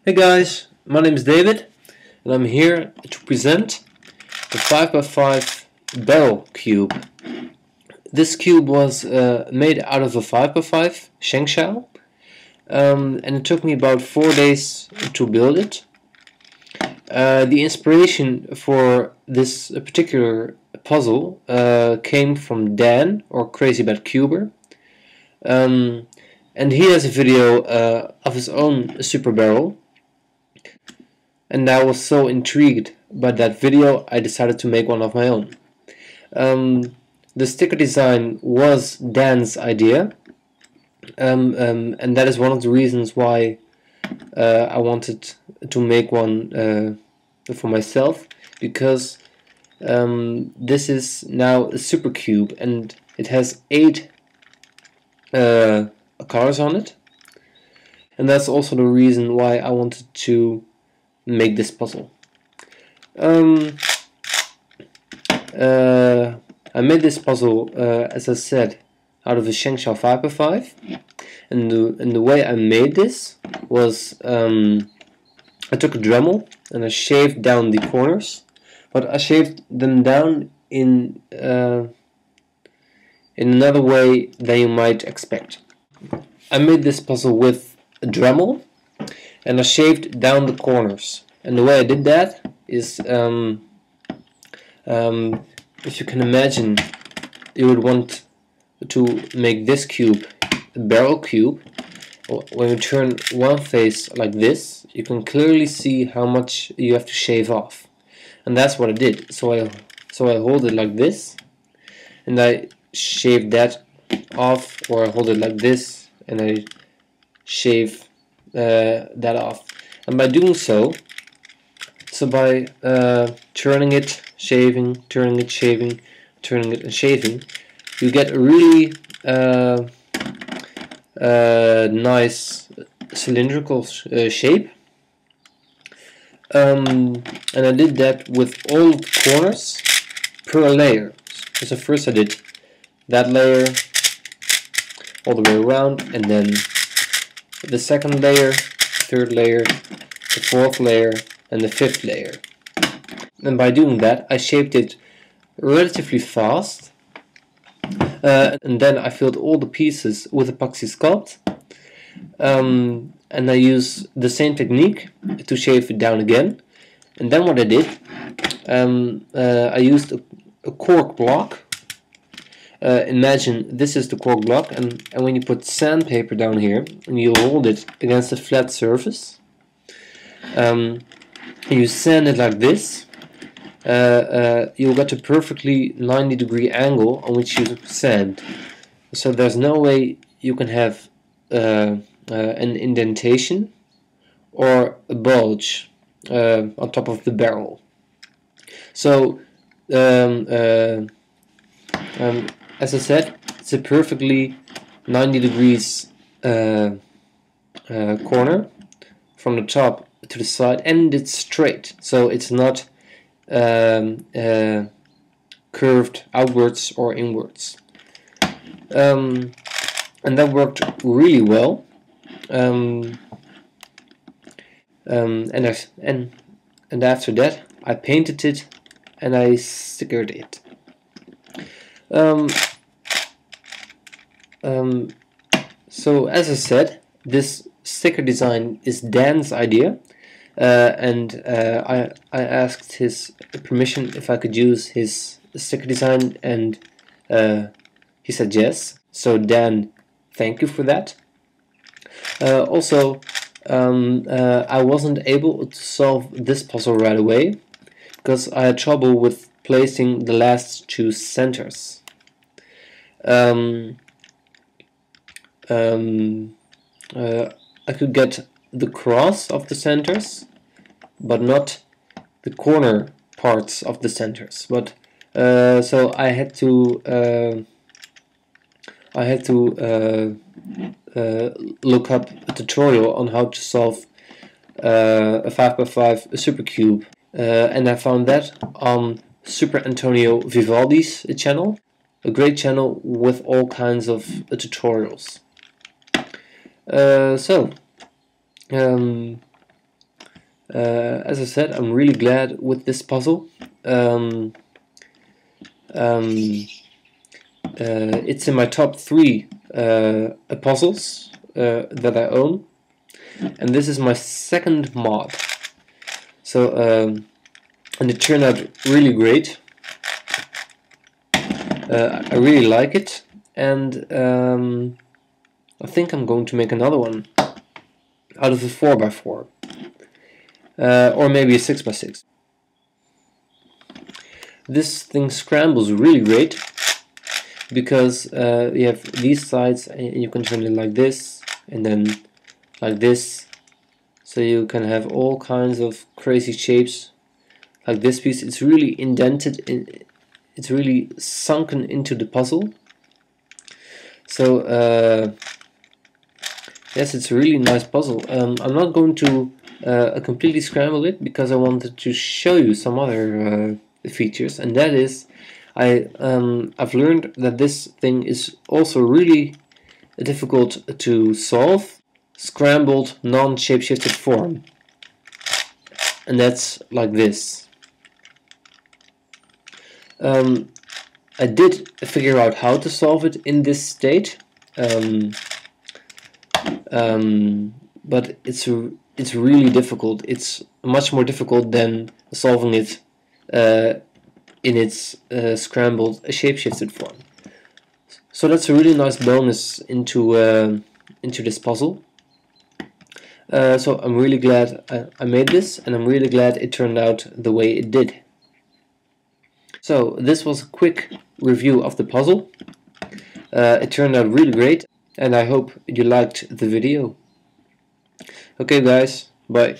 Hey guys, my name is David and I'm here to present the 5x5 barrel cube. This cube was made out of a 5x5 Shengshao and it took me about 4 days to build it. The inspiration for this particular puzzle came from Dan, or crazybadcuber, and he has a video of his own superbarrel. And I was so intrigued by that video, I decided to make one of my own. The sticker design was Dan's idea, and that is one of the reasons why I wanted to make one for myself, because this is now a super cube and it has 8 colors on it, and that's also the reason why I wanted to make this puzzle. I made this puzzle, as I said, out of a Shengshao 5x5, and the way I made this was I took a Dremel and I shaved down the corners, but I shaved them down in another way than you might expect. I made this puzzle with a Dremel and I shaved down the corners, and the way I did that is if you can imagine, you would want to make this cube a barrel cube. When you turn one face like this, you can clearly see how much you have to shave off, and that's what I did. So I hold it like this and I shave that off, or I hold it like this and I shave that off. And by doing so, by turning it, shaving, turning it, shaving, turning it and shaving, you get a really nice cylindrical shape. And I did that with all the corners per layer. So first I did that layer all the way around, and then the second layer, third layer, the fourth layer, and the fifth layer. And by doing that, I shaped it relatively fast, and then I filled all the pieces with epoxy sculpt, and I use the same technique to shave it down again. And then what I did, I used a cork block. Imagine this is the cork block, and when you put sandpaper down here and you hold it against a flat surface, you sand it like this, you'll get a perfectly 90-degree angle on which you sand. So there's no way you can have an indentation or a bulge on top of the barrel. So as I said, it's a perfectly 90 degrees corner from the top to the side, and it's straight, so it's not curved outwards or inwards. And that worked really well. And after that, I painted it and I stickered it. So as I said, this sticker design is Dan's idea, and I asked his permission if I could use his sticker design, and he said yes. So Dan, thank you for that. Also, I wasn't able to solve this puzzle right away because I had trouble with placing the last 2 centers. I could get the cross of the centers, but not the corner parts of the centers. But so I had to look up a tutorial on how to solve a 5x5 supercube, and I found that on Super Antonio Vivaldi's channel, a great channel with all kinds of tutorials. As I said, I'm really glad with this puzzle. It's in my top 3 puzzles that I own, and this is my second mod. So and it turned out really great. I really like it, and I think I'm going to make another one out of a 4x4, or maybe a 6x6. This thing scrambles really great because you have these sides and you can turn it like this and then like this, so you can have all kinds of crazy shapes. Like this piece, it's really indented, it's really sunken into the puzzle. So yes, it's a really nice puzzle. I'm not going to completely scramble it because I wanted to show you some other features, and that is I've learned that this thing is also really difficult to solve. Scrambled non-shapeshifted form, and that's like this. I did figure out how to solve it in this state, but it's really difficult. It's much more difficult than solving it in its scrambled shapeshifted form. So that's a really nice bonus into this puzzle. So I'm really glad I made this, and I'm really glad it turned out the way it did. So this was a quick review of the puzzle. It turned out really great, and I hope you liked the video. Okay guys, bye.